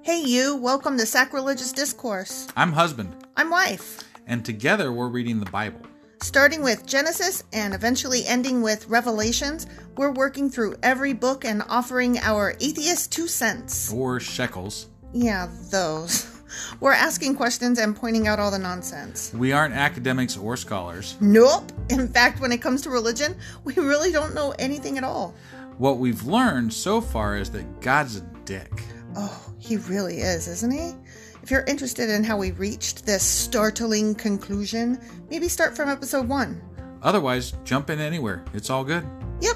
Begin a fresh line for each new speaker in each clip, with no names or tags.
Hey you, welcome to Sacrilegious Discourse.
I'm husband.
I'm wife.
And together we're reading the Bible.
Starting with Genesis and eventually ending with Revelations, we're working through every book and offering our atheist 2 cents.
Or shekels.
Yeah, those. We're asking questions and pointing out all the nonsense.
We aren't academics or scholars.
Nope. In fact, when it comes to religion, we really don't know anything at all.
What we've learned so far is that God's a dick.
Oh, he really is, isn't he? If you're interested in how we reached this startling conclusion, maybe start from episode 1.
Otherwise, jump in anywhere. It's all good.
Yep.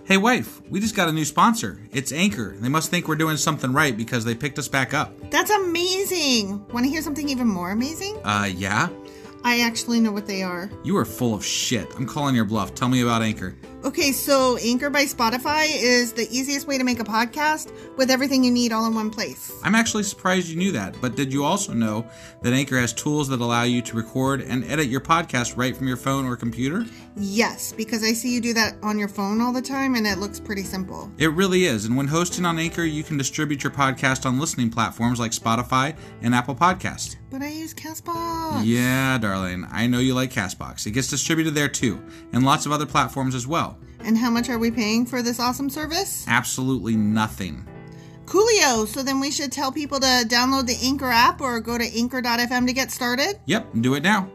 Hey wife, we just got a new sponsor. It's Anchor. They must think we're doing something right because they picked us back up.
That's amazing. Want to hear something even more amazing?
Yeah?
I actually know what they are.
You are full of shit. I'm calling your bluff. Tell me about Anchor.
Okay, so Anchor by Spotify is the easiest way to make a podcast with everything you need all in one place.
I'm actually surprised you knew that, but did you also know that Anchor has tools that allow you to record and edit your podcast right from your phone or computer?
Yes, because I see you do that on your phone all the time and it looks pretty simple.
It really is, and when hosting on Anchor, you can distribute your podcast on listening platforms like Spotify and Apple Podcasts.
But I use CastBox.
Yeah, darling, I know you like CastBox. It gets distributed there too, and lots of other platforms as well.
And how much are we paying for this awesome service?
Absolutely nothing.
Coolio, so then we should tell people to download the Anchor app or go to anchor.fm to get started?
Yep, do it now.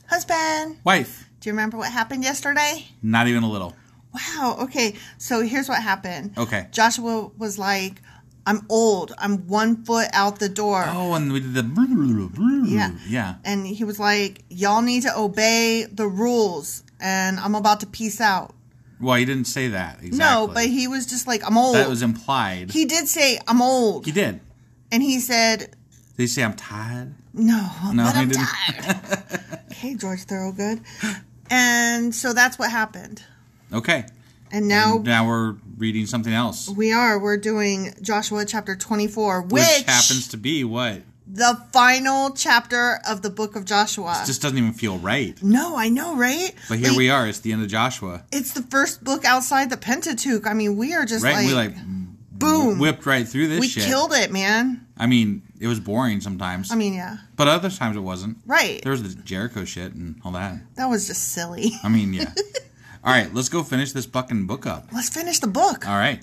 Husband.
Wife.
Do you remember what happened yesterday?
Not even a little.
Wow, okay, so here's what happened.
Okay.
Joshua was like, I'm old. I'm 1 foot out the door.
Oh, and we did the...
Yeah. And he was like, y'all need to obey the rules, and I'm about to peace out.
Well, he didn't say that exactly.
No, but he was just like, I'm old.
That was implied.
He did say, I'm old.
He did.
And he said...
Did he say, I'm tired?
No, but I'm
didn't.
tired. Okay, George Thorogood. And so that's what happened.
Okay.
And now
we're reading something else.
We're doing Joshua chapter 24,
which happens to be what?
The final chapter of the book of Joshua.
It just doesn't even feel right.
No, I know, right?
But here we are. It's the end of Joshua.
It's the first book outside the Pentateuch. I mean, we are just
right?
like...
We
boom.
Whipped right through this shit.
We killed it, man.
I mean, it was boring sometimes.
I mean, yeah.
But other times it wasn't.
Right.
There was the Jericho shit and all that.
That was just silly.
I mean, yeah. All right, let's go finish this fucking book up.
Let's finish the book.
All right.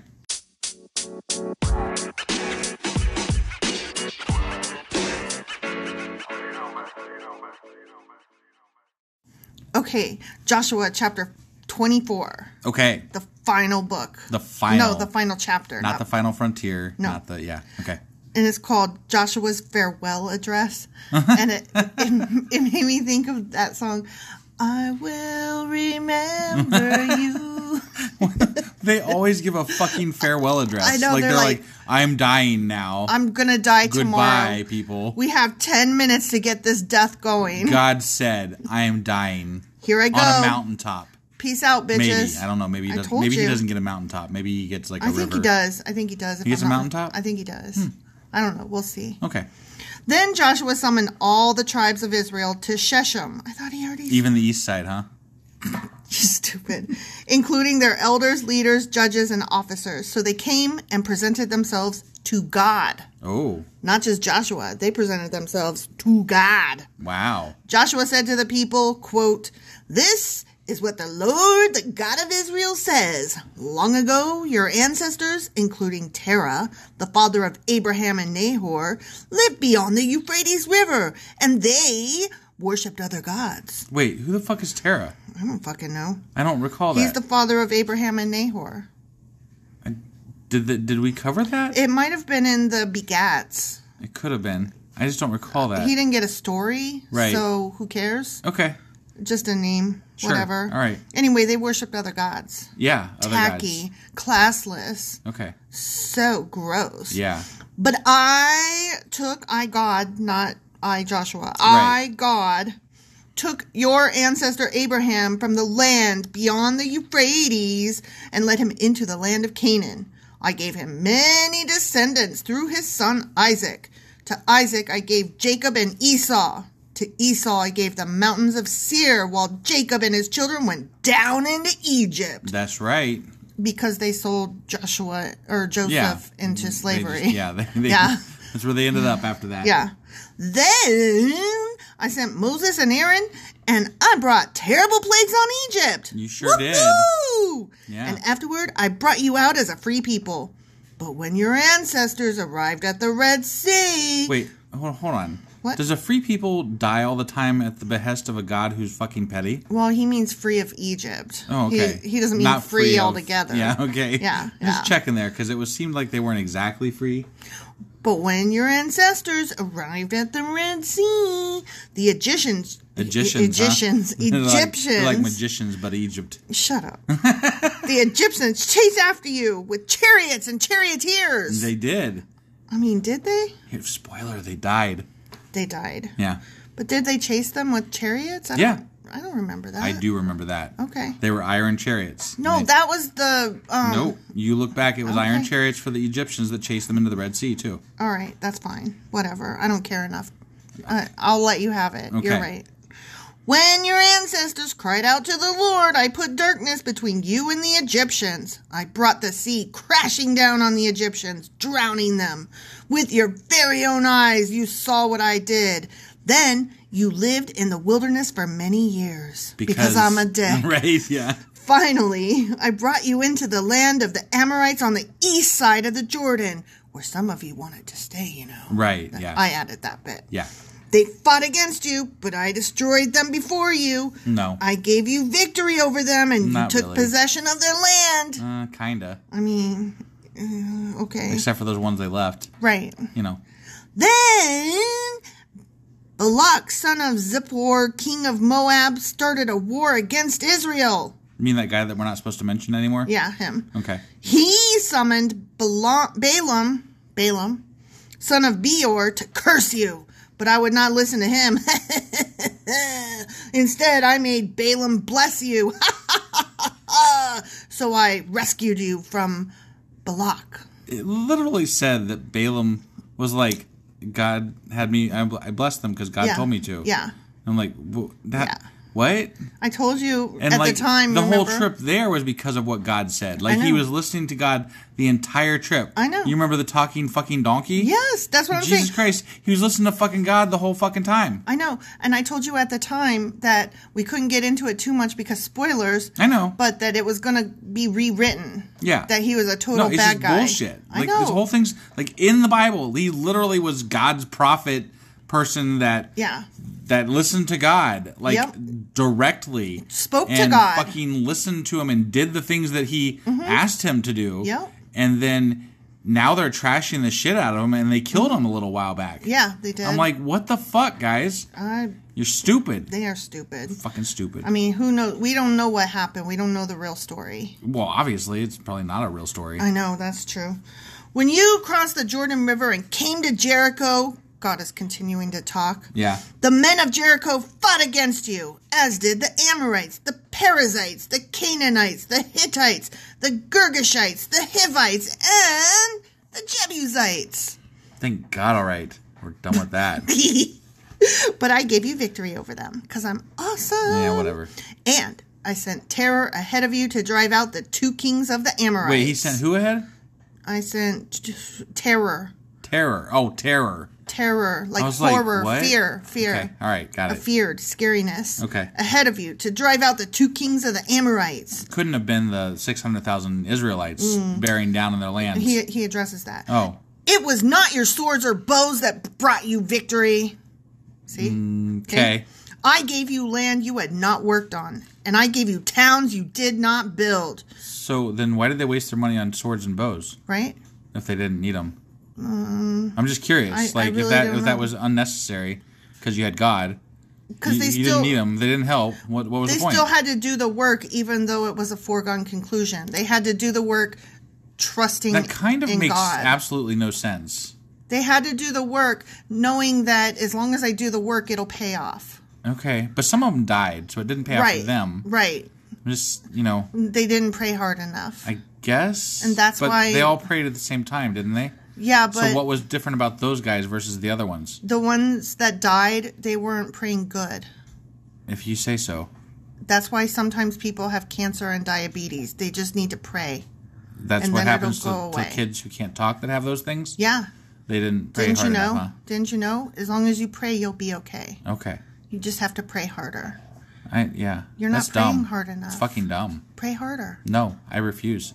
Okay, Joshua chapter 24.
Okay.
The final book.
The final.
No, the final chapter.
Not the final frontier.
No.
Not the, yeah, okay.
And it's called Joshua's Farewell Address. And it made me think of that song, I will remember you.
They always give a fucking farewell address.
I know,
they're like, I'm dying now.
I'm going to die tomorrow.
Goodbye, people.
We have 10 minutes to get this death going.
God said, I am dying.
Here I go.
On a mountaintop.
Peace out, bitches.
Maybe. I don't know. Maybe he doesn't. Maybe he doesn't get a mountaintop. Maybe he gets like a river.
I think he does.
He gets a mountaintop?
I think he does. I don't know. We'll see.
Okay.
Then Joshua summoned all the tribes of Israel to Shechem. I thought he already said.
Even the east side, huh?
You stupid. Including their elders, leaders, judges, and officers. So they came and presented themselves to God.
Oh.
Not just Joshua. They presented themselves to God.
Wow.
Joshua said to the people, quote, "This is what the Lord, the God of Israel, says. Long ago, your ancestors, including Terah, the father of Abraham and Nahor, lived beyond the Euphrates River, and they worshipped other gods."
Wait, who the fuck is Terah?
I don't fucking know.
I don't recall that.
He's the father of Abraham and Nahor.
Did we cover that?
It might have been in the Begats.
It could have been. I just don't recall that.
He didn't get a story,
right?
So who cares?
Okay.
Just a name,
sure.
Whatever.
All right.
Anyway, they worshipped other gods.
Yeah, other
tacky,
gods.
classless.
Okay.
So gross.
Yeah.
But God, not I, Joshua.
Right.
God, took your ancestor Abraham from the land beyond the Euphrates and led him into the land of Canaan. I gave him many descendants through his son Isaac. To Isaac I gave Jacob and Esau. To Esau I gave the mountains of Seir, while Jacob and his children went down into Egypt.
That's right.
Because they sold Joseph into slavery.
That's where they ended up after that.
Yeah. Then I sent Moses and Aaron, and I brought terrible plagues on Egypt.
You sure did. Yeah.
And afterward, I brought you out as a free people. But when your ancestors arrived at the Red Sea...
Wait, hold on.
What?
Does a free people die all the time at the behest of a god who's fucking petty?
Well, he means free of Egypt.
Oh, okay.
He doesn't mean
Not
free
of,
altogether.
Yeah, okay.
Yeah.
Just checking there, because seemed like they weren't exactly free.
But when your ancestors arrived at the Red Sea, the Egyptians... Egyptians.
They're like magicians, but Egypt.
Shut up. The Egyptians chased after you with chariots and charioteers.
They did.
I mean, did they?
Spoiler, they died.
They died.
Yeah.
But did they chase them with chariots? I don't remember that.
I do remember that.
Okay.
They were iron chariots.
No, that was the...
Nope. You look back, it was iron chariots for the Egyptians that chased them into the Red Sea, too.
All right, that's fine. Whatever. I don't care enough. I'll let you have it. Okay. You're right. When your ancestors cried out to the Lord, I put darkness between you and the Egyptians. I brought the sea crashing down on the Egyptians, drowning them. With your very own eyes, you saw what I did. Then you lived in the wilderness for many years. Because I'm a dick.
Right, yeah.
Finally, I brought you into the land of the Amorites on the east side of the Jordan, where some of you wanted to stay, you know.
Right, yeah.
I added that bit.
Yeah.
They fought against you, but I destroyed them before you.
No.
I gave you victory over them, and
Not
you took
really.
possession of their land.
Kinda.
I mean, okay.
Except for those ones they left.
Right.
You know.
Then Balak, son of Zippor, king of Moab, started a war against Israel.
You mean that guy that we're not supposed to mention anymore?
Yeah, him.
Okay.
He summoned Balaam, son of Beor, to curse you. But I would not listen to him. Instead, I made Balaam bless you. So I rescued you from Balak.
It literally said that Balaam was like, God had me, I blessed them because God told me to.
Yeah.
I'm like, what?
I told you
and
at
like,
the time,
the
remember?
whole trip there was because of what God said. Like, he was listening to God the entire trip.
I know.
You remember the talking fucking donkey?
Yes, that's what I'm saying.
Jesus Christ, he was listening to fucking God the whole fucking time.
I know. And I told you at the time that we couldn't get into it too much because spoilers.
I know.
But that it was going to be rewritten.
Yeah.
That he was a total
it's
bad
just
guy.
bullshit.
I
Like,
know.
this whole thing's, like, in the Bible, he literally was God's prophet person that listened to God, like, directly.
Spoke to God.
And fucking listened to him and did the things that he asked him to do.
Yep.
And then now they're trashing the shit out of him, and they killed him a little while back.
Yeah, they did.
I'm like, what the fuck, guys? You're stupid.
They are stupid.
Fucking stupid.
I mean, who knows? We don't know what happened. We don't know the real story.
Well, obviously, it's probably not a real story.
I know, that's true. When you crossed the Jordan River and came to Jericho, God is continuing to talk.
Yeah.
The men of Jericho fought against you, as did the Amorites, the Perizzites, the Canaanites, the Hittites, the Girgashites, the Hivites, and the Jebusites.
Thank God, all right. We're done with that.
But I gave you victory over them, because I'm awesome.
Yeah, whatever.
And I sent terror ahead of you to drive out the 2 kings of the Amorites.
Wait, he sent who ahead?
I sent terror.
Terror. Oh, terror.
Terror, like
like,
horror,
what?
fear.
Okay, all right, got it.
Feared, scariness.
Okay.
Ahead of you to drive out the 2 kings of the Amorites.
Couldn't have been the 600,000 Israelites bearing down in their lands.
He addresses that.
Oh.
It was not your swords or bows that brought you victory. See?
Okay.
I gave you land you had not worked on, and I gave you towns you did not build.
So then why did they waste their money on swords and bows?
Right?
If they didn't need them. I'm just curious.
I really don't
if that was unnecessary because you had God.
Because
you didn't need them. They didn't help. What was the point?
They still had to do the work, even though it was a foregone conclusion. They had to do the work trusting in God.
That kind of makes absolutely no sense.
They had to do the work knowing that as long as I do the work, it'll pay off.
Okay. But some of them died, so it didn't pay off for them.
Right.
Just,
They didn't pray hard enough.
I guess.
And that's why...
They all prayed at the same time, didn't they?
Yeah, but...
So what was different about those guys versus the other ones?
The ones that died, they weren't praying good.
If you say so.
That's why sometimes people have cancer and diabetes. They just need to pray.
That's what happens to kids who can't talk that have those things?
Yeah.
They didn't pray hard enough, huh?
Didn't you know? As long as you pray, you'll be okay.
Okay.
You just have to pray harder.
Yeah.
You're not praying hard enough.
It's fucking dumb.
Pray harder.
No, I refuse.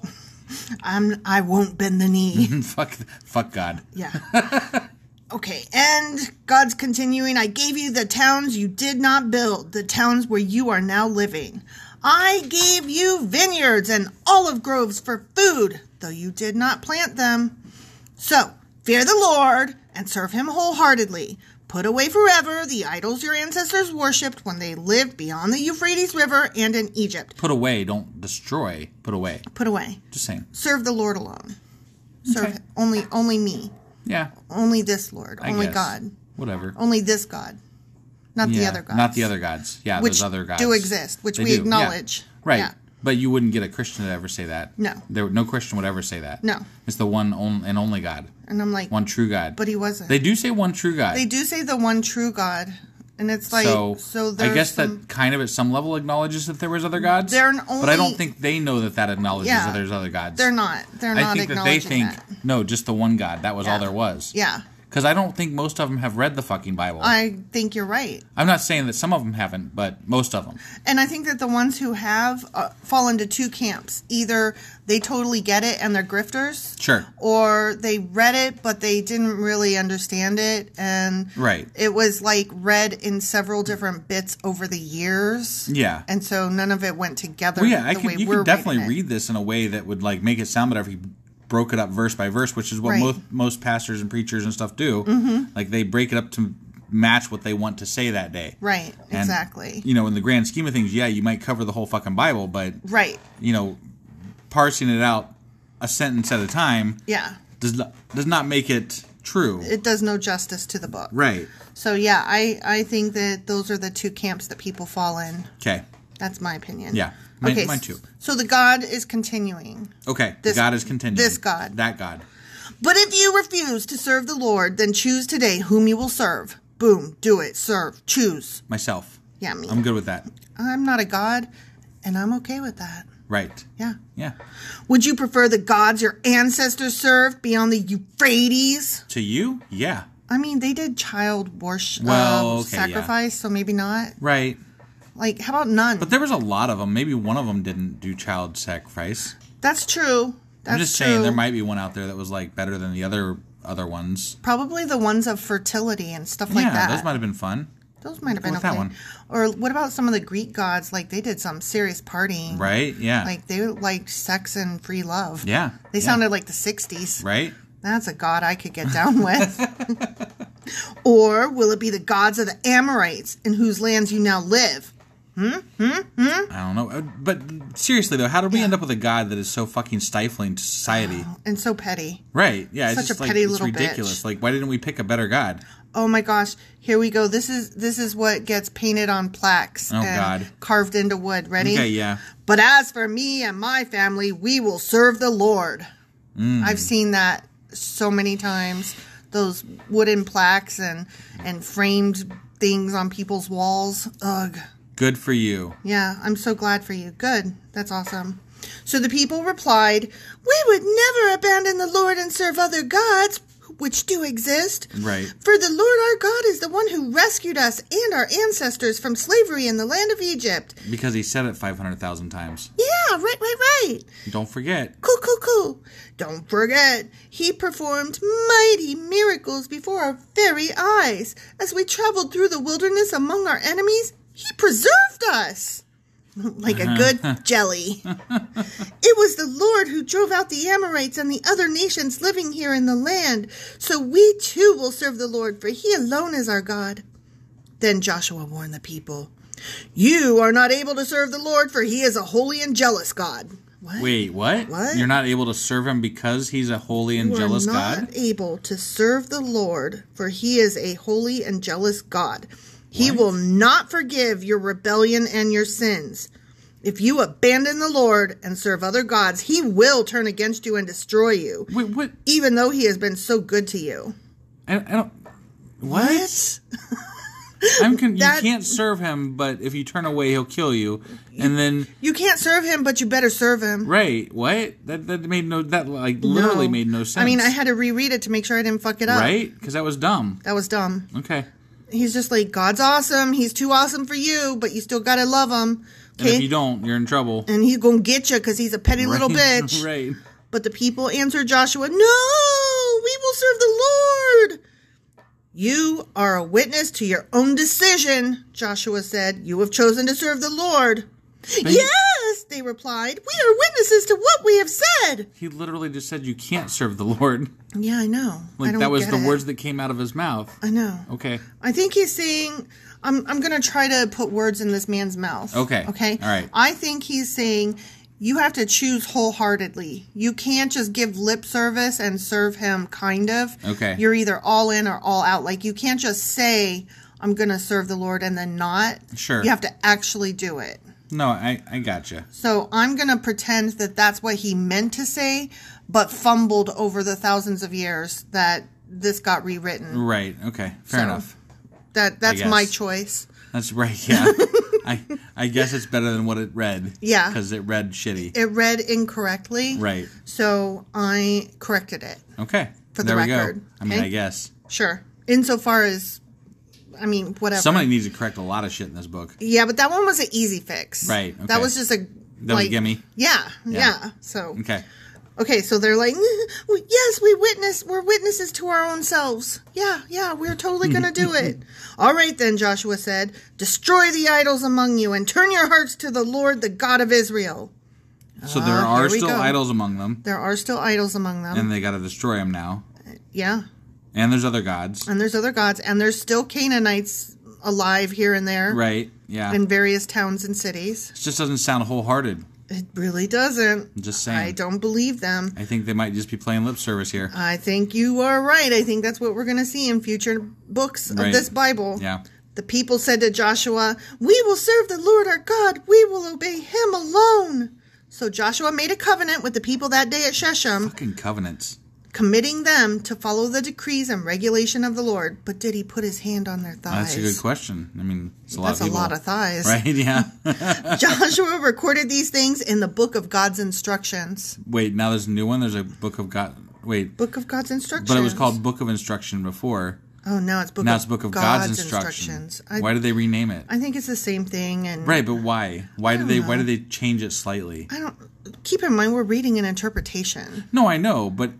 I won't bend the knee.
Fuck God.
Yeah. Okay, and God's continuing, I gave you the towns you did not build, the towns where you are now living. I gave you vineyards and olive groves for food, though you did not plant them. So, fear the Lord and serve him wholeheartedly. Put away forever the idols your ancestors worshipped when they lived beyond the Euphrates River and in Egypt.
Put away, don't destroy. Put away.
Put away.
Just saying.
Serve the Lord alone. Serve only me.
Yeah.
Only this Lord. Only God.
Whatever.
Only this God. Not the other gods.
Not the other gods. Yeah,
which
those other gods.
do exist, which we acknowledge.
Yeah. Right. Yeah. But you wouldn't get a Christian to ever say that.
No.
No Christian would ever say that.
No.
It's the one and only God.
And I'm like...
One true God.
But he wasn't.
They do say one true God.
They do say the one true God. And it's like... So
I guess that kind of at some level acknowledges that there was other gods. But I don't think they know that acknowledges that there's other gods.
They're not. They're not acknowledging that. I think that they think,
no, just the one God. That was all there was.
Yeah.
Because I don't think most of them have read the fucking Bible.
I think you're right.
I'm not saying that some of them haven't, but most of them.
And I think that the ones who have fall into two camps. Either they totally get it and they're grifters.
Sure.
Or they read it, but they didn't really understand it. And it was like read in several different bits over the years.
Yeah.
And so none of it went together
you could definitely read this in a way that would like make it sound better if you broke it up verse by verse, which is what most pastors and preachers and stuff do. Mm-hmm. Like they break it up to match what they want to say that day.
Right, and, exactly.
You know, in the grand scheme of things, you might cover the whole fucking Bible, but you know, parsing it out a sentence at a time does not make it true.
It does no justice to the book.
Right.
So yeah, I think that those are the two camps that people fall in.
Okay.
That's my opinion.
Yeah. Mine too.
So the God is continuing.
Okay. The God is continuing.
This God.
That God.
But if you refuse to serve the Lord, then choose today whom you will serve. Boom. Do it. Serve. Choose.
Myself.
Yeah, me.
I'm good with that.
I'm not a God, and I'm okay with that.
Right.
Yeah.
Yeah.
Would you prefer the gods your ancestors served beyond the Euphrates?
To you? Yeah.
I mean, they did child worship, sacrifice, so maybe not.
Right.
Like, how about none?
But there was a lot of them. Maybe one of them didn't do child sacrifice.
That's true.
I'm just saying there might be one out there that was like better than the other ones.
Probably the ones of fertility and stuff like that.
Yeah, those might have been fun.
Those might have been okay.
That one.
Or what about some of the Greek gods? Like, they did some serious partying.
Right, yeah.
Like, they liked sex and free love.
Yeah.
They sounded like the 60s.
Right.
That's a god I could get down with. Or will it be the gods of the Amorites in whose lands you now live? I
don't know. But seriously, though, how did we end up with a god that is so fucking stifling to society?
And so petty.
Right. Yeah.
Such a petty little
ridiculous.
Bitch.
Like, why didn't we pick a better god?
Oh my gosh. Here we go. This is what gets painted on plaques.
God.
Carved into wood. Ready?
Okay, yeah.
But as for me and my family, we will serve the Lord. I've seen that so many times. Those wooden plaques and framed things on people's walls. Ugh.
Good for you.
Yeah, I'm so glad for you. Good. That's awesome. So the people replied, we would never abandon the Lord and serve other gods, which do exist.
Right.
For the Lord our God is the one who rescued us and our ancestors from slavery in the land of Egypt.
Because he said it 500,000 times.
Yeah, right.
Don't forget.
Cool. Don't forget, he performed mighty miracles before our very eyes. As we traveled through the wilderness among our enemies, he preserved us. Like a good jelly. It was the Lord who drove out the Amorites and the other nations living here in the land. So we too will serve the Lord, for he alone is our God. Then Joshua warned the people, you are not able to serve the Lord, for he is a holy and jealous God. What?
Wait, what? You're not able to serve him because he's a holy and jealous God?
You are not able to serve the Lord, for he is a holy and jealous God. He will not forgive your rebellion and your sins. If you abandon the Lord and serve other gods, he will turn against you and destroy you.
Wait, what?
Even though he has been so good to you.
I don't... What? You can't serve him, but if you turn away, he'll kill you. And then...
You can't serve him, but you better serve him.
Right. What? That made no... That, like, literally made no sense.
I mean, I had to reread it to make sure I didn't fuck it up.
Right? Because that was dumb.
That was dumb.
Okay.
He's just like, God's awesome. He's too awesome for you, but you still gotta love him.
Okay? And if you don't, you're in trouble.
And he's gonna get you because he's a petty little bitch.
Right.
But the people answered Joshua, no, we will serve the Lord. You are a witness to your own decision, Joshua said. You have chosen to serve the Lord. But yes, they replied. We are witnesses to what we have said.
He literally just said you can't serve the Lord.
Yeah, I know.
Like, that was the words that came out of his mouth.
I know.
Okay.
I think he's saying, I'm going to try to put words in this man's mouth.
Okay.
Okay?
All right.
I think he's saying you have to choose wholeheartedly. You can't just give lip service and serve him kind of.
Okay.
You're either all in or all out. Like, you can't just say, I'm going to serve the Lord and then not.
Sure.
You have to actually do it.
No, I gotcha.
So I'm going to pretend that that's what he meant to say, but fumbled over the thousands of years that this got rewritten.
Right. Okay. Fair enough.
That's my choice.
That's right. Yeah. I guess it's better than what it read.
Yeah.
Because it read shitty.
It read incorrectly.
Right.
So I corrected it.
Okay.
For the record.
Go. I mean, I guess.
Sure. Insofar as, I mean, whatever.
Somebody needs to correct a lot of shit in this book.
Yeah, but that one was an easy fix.
Right. Okay.
That was just a...
That was a gimme?
Yeah. So...
Okay,
so they're like, yes, we're witnesses to our own selves. Yeah, we're totally going to do it. All right then, Joshua said, destroy the idols among you and turn your hearts to the Lord, the God of Israel.
So there are still idols among them.
There are still idols among them.
And they got to destroy them now.
Yeah.
And there's other gods.
And there's still Canaanites alive here and there.
Right, yeah.
In various towns and cities.
It just doesn't sound wholehearted.
It really doesn't.
I'm just saying.
I don't believe them.
I think they might just be playing lip service here.
I think you are right. I think that's what we're going to see in future books of this Bible.
Yeah.
The people said to Joshua, we will serve the Lord our God. We will obey him alone. So Joshua made a covenant with the people that day at Schechem.
Fucking covenants.
Committing them to follow the decrees and regulation of the Lord. But did he put his hand on their thighs?
That's a good question. I mean, it's a lot of people.
That's a lot of thighs.
Right, yeah.
Joshua recorded these things in the book of God's instructions.
Wait, now there's a new one? There's a book of God... Wait.
Book of God's instructions.
But it was called Book of Instruction before.
Oh, now it's Book of God's instructions.
Why did they rename it?
I think it's the same thing. And
right, but why? Why did they change it slightly?
I don't... Keep in mind, we're reading an interpretation.
No, I know, but...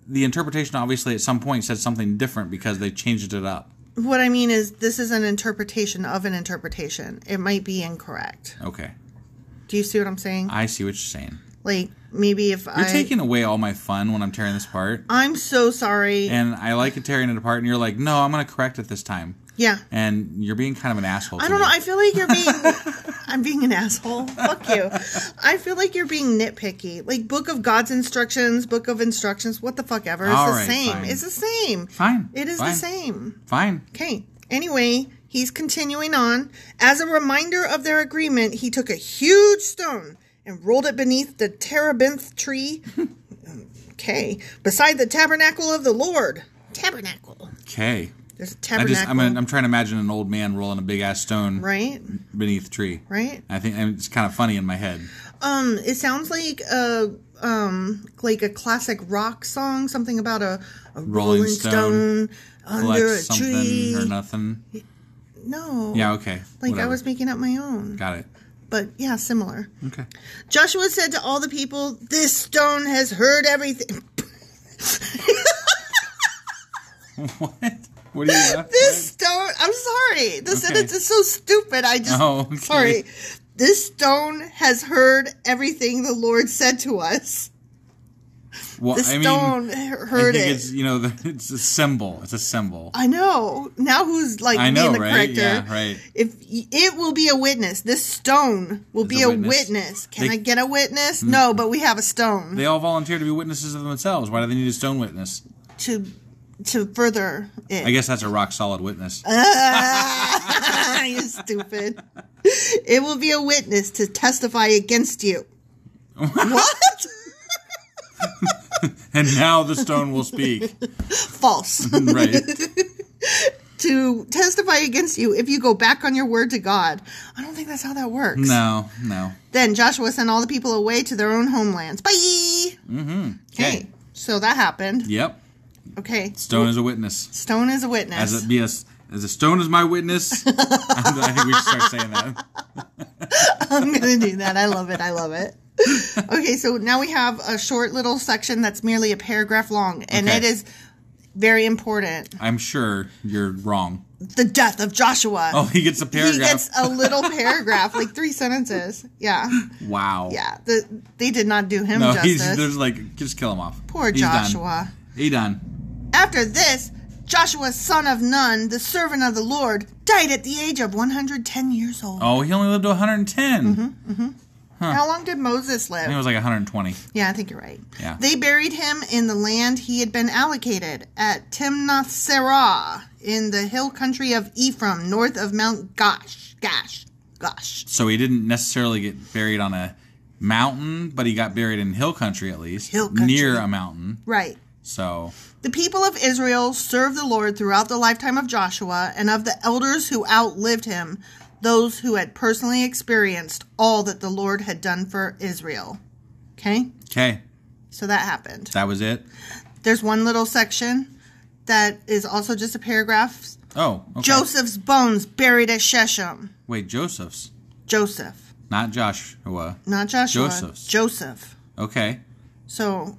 The interpretation obviously at some point said something different because they changed it up.
What I mean is this is an interpretation of an interpretation. It might be incorrect.
Okay.
Do you see what I'm saying?
I see what you're saying.
Like, maybe if
You're taking away all my fun when I'm tearing this apart.
I'm so sorry.
And I like it tearing it apart, and you're like, no, I'm going to correct it this time.
Yeah.
And you're being kind of an asshole
I don't know. I feel like you're being... I'm being an asshole. Fuck you. I feel like you're being nitpicky. Like, Book of God's Instructions, Book of Instructions, what the fuck ever. It's the same. Fine. It's the same.
Fine.
It is the same.
Fine.
Okay. Anyway, he's continuing on. As a reminder of their agreement, he took a huge stone and rolled it beneath the terebinth tree. Okay. Beside the tabernacle of the Lord. Tabernacle.
Okay.
There's a tabernacle.
I'm trying to imagine an old man rolling a big ass stone beneath a tree.
Right.
I think it's kind of funny in my head.
It sounds like a classic rock song, something about a rolling stone under a tree
or nothing.
No.
Yeah. Okay.
Like
Whatever.
I was making up my own.
Got it.
But yeah, similar.
Okay.
Joshua said to all the people, "This stone has heard everything."
What? What are you laughing
This stone... I'm sorry. This sentence is so stupid. Sorry. This stone has heard everything the Lord said to us.
Well,
the stone heard it.
It's, it's a symbol. It's a symbol.
I know. Now who's being the corrector?
Yeah, right.
If it will be a witness. This stone will be a witness. Can I get a witness? No, but we have a stone.
They all volunteer to be witnesses of themselves. Why do they need a stone witness?
To further it.
I guess that's a rock solid witness.
You stupid. It will be a witness to testify against you. What?
And now the stone will speak.
False.
Right.
To testify against you if you go back on your word to God. I don't think that's how that works.
No.
Then Joshua sent all the people away to their own homelands. Bye!
Mm-hmm.
Okay. So that happened.
Yep.
Okay.
Stone is a witness.
Stone is a witness.
As a stone is my witness. I think we should start saying that.
I'm going to do that. I love it. Okay, so now we have a short little section that's merely a paragraph long, and it is very important.
I'm sure you're wrong.
The death of Joshua.
Oh, he gets a paragraph.
He gets a little paragraph, like 3 sentences. Yeah.
Wow.
Yeah. They did not do him justice.
There's just kill him off.
Poor Joshua.
He done.
After this, Joshua, son of Nun, the servant of the Lord, died at the age of 110 years old.
Oh, he only lived to 110.
Mm-hmm. Huh. How long did Moses live?
I think it was like 120.
Yeah, I think you're right.
Yeah.
They buried him in the land he had been allocated at Timnath-Serah in the hill country of Ephraim, north of Mount Gosh.
So he didn't necessarily get buried on a mountain, but he got buried in hill country at least.
Hill country.
Near a mountain.
Right.
So
the people of Israel served the Lord throughout the lifetime of Joshua, and of the elders who outlived him, those who had personally experienced all that the Lord had done for Israel. Okay?
Okay.
So that happened.
That was it?
There's one little section that is also just a paragraph.
Oh, okay.
Joseph's bones buried at Shechem.
Wait, Joseph's?
Joseph.
Not Joshua.
Not Joshua.
Joseph's.
Joseph.
Okay.
So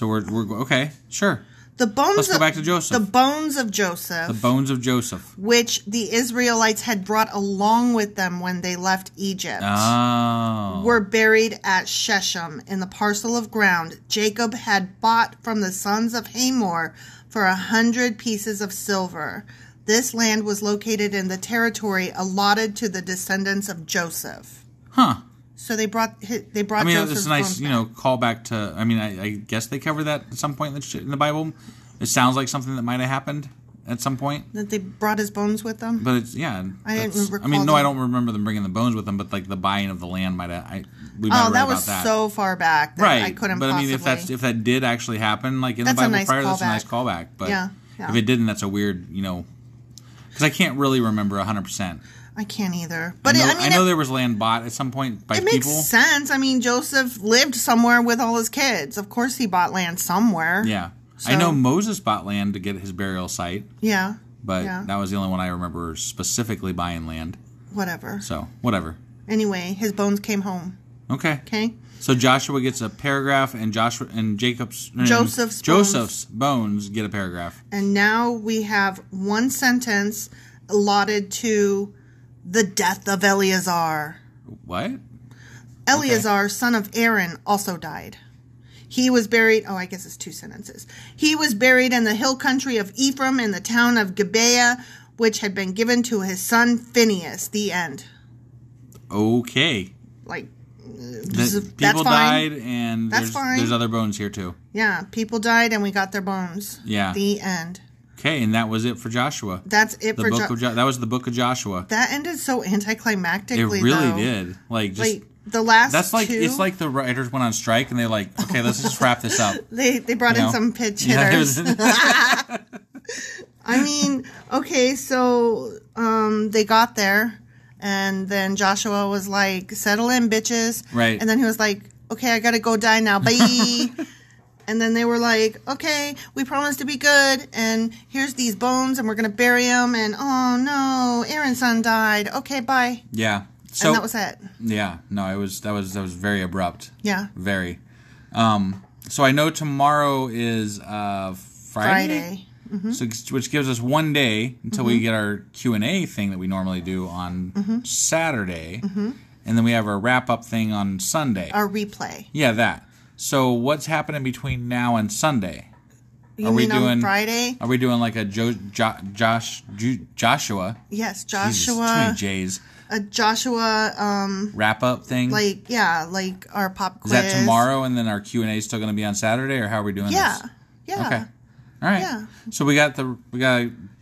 we're okay, sure.
Let's
go back to Joseph.
The bones of Joseph.
The bones of Joseph.
Which the Israelites had brought along with them when they left Egypt.
Oh.
Were buried at Shechem in the parcel of ground Jacob had bought from the sons of Hamor for 100 pieces of silver. This land was located in the territory allotted to the descendants of Joseph.
Huh.
So they brought Joseph's
it's a nice, callback to. I mean, I guess they cover that at some point in the Bible. It sounds like something that might have happened at some point.
That they brought his bones with them.
But it's I didn't recall. I don't remember them bringing the bones with them. But like the buying of the land might have.
That was so far back that
right.
I couldn't.
But
possibly.
I mean, if that did actually happen, like in the Bible prior, that's a nice callback. But if it didn't, that's a weird, because I can't really remember 100%.
I can't either. But
I know there was land bought at some point by people.
It makes sense. I mean, Joseph lived somewhere with all his kids. Of course he bought land somewhere.
Yeah. So. I know Moses bought land to get his burial site.
Yeah.
But that was the only one I remember specifically buying land.
Whatever.
So, whatever.
Anyway, his bones came home.
Okay.
Okay.
So Joshua gets a paragraph and Joseph's bones get a paragraph.
And now we have one sentence allotted to the death of Eleazar.
What?
Eleazar, son of Aaron, also died. He was buried... Oh, I guess it's 2 sentences. He was buried in the hill country of Ephraim in the town of Gibeah, which had been given to his son Phinehas. The end.
Okay.
People
died, and there's other bones here, too.
Yeah, people died, and we got their bones.
Yeah.
The end.
Okay, and that was it for Joshua.
That's it for Joshua.
That was the book of Joshua.
That ended so anticlimactically,
It really did.
The last
it's like the writers went on strike, and they're like, okay, let's just wrap this up.
They brought in some pitch hitters. I mean, okay, so they got there, and then Joshua was like, settle in, bitches.
Right.
And then he was like, okay, I gotta go die now, bye. And then they were like, okay, we promised to be good, and here's these bones, and we're going to bury them, and oh, no, Aaron's son died. Okay, bye.
Yeah. So,
and that was it.
Yeah. No, that was very abrupt.
Yeah.
Very. So I know tomorrow is Friday.
Mm-hmm.
So, which gives us one day until we get our Q&A thing that we normally do on Saturday. Mm-hmm. And then we have our wrap-up thing on Sunday.
Our replay.
Yeah, that. So what's happening between now and Sunday?
You mean on Friday?
Are we doing like a Joshua?
Yes, Joshua.
Jesus, too many J's.
A Joshua
wrap-up thing?
Like our pop quiz.
Is that tomorrow, and then our Q&A is still going to be on Saturday, or how are we doing this?
Yeah.
Okay. All right.
Yeah.
So we got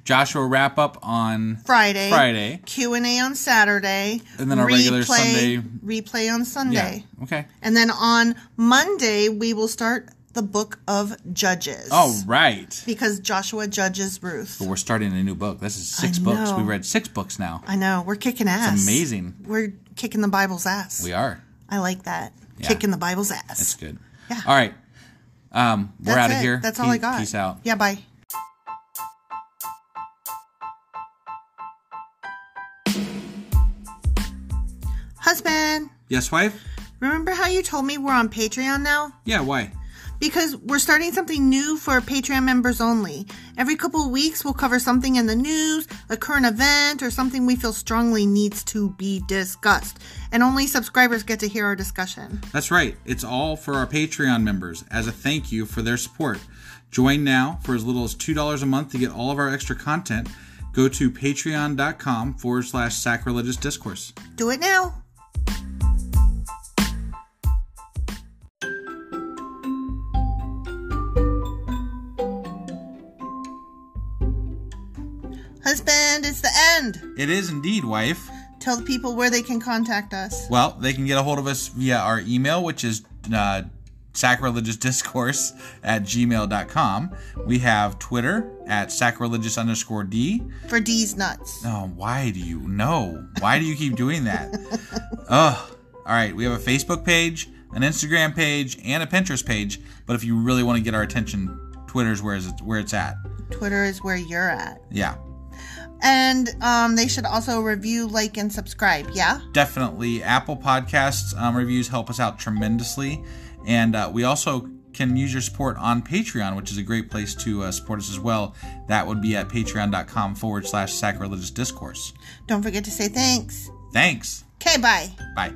Joshua wrap up on
Friday. Q&A on Saturday.
And then our regular Sunday.
Replay on Sunday.
Yeah. Okay.
And then on Monday, we will start the book of Judges.
Oh, right.
Because Joshua judges Ruth.
But we're starting a new book. This is 6 books. We read 6 books now.
I know. We're kicking ass.
It's amazing.
We're kicking the Bible's ass.
We are.
I like that. Yeah. Kicking the Bible's ass.
That's good.
Yeah.
All right. We're out of here.
That's all I got.
Peace out.
Yeah, bye. Husband.
Yes, wife?
Remember how you told me we're on Patreon now?
Yeah, why?
Because we're starting something new for Patreon members only. Every couple of weeks, we'll cover something in the news, a current event, or something we feel strongly needs to be discussed. And only subscribers get to hear our discussion.
That's right. It's all for our Patreon members as a thank you for their support. Join now for as little as $2 a month to get all of our extra content. Go to patreon.com/sacrilegious discourse.
Do it now. Husband, it's the end.
It is indeed, wife.
Tell the people where they can contact us.
Well, they can get a hold of us via our email, which is sacrilegiousdiscourse@gmail.com. We have Twitter at sacrilegious_D.
For D's nuts.
Oh, why do you know? Why do you keep doing that? Ugh. All right, we have a Facebook page, an Instagram page, and a Pinterest page. But if you really want to get our attention, Twitter's where it's at.
Twitter is where you're at.
Yeah.
And they should also review, like, and subscribe, yeah?
Definitely. Apple Podcasts reviews help us out tremendously. And we also can use your support on Patreon, which is a great place to support us as well. That would be at patreon.com/sacrilegious discourse.
Don't forget to say thanks.
Thanks.
Okay, bye.
Bye.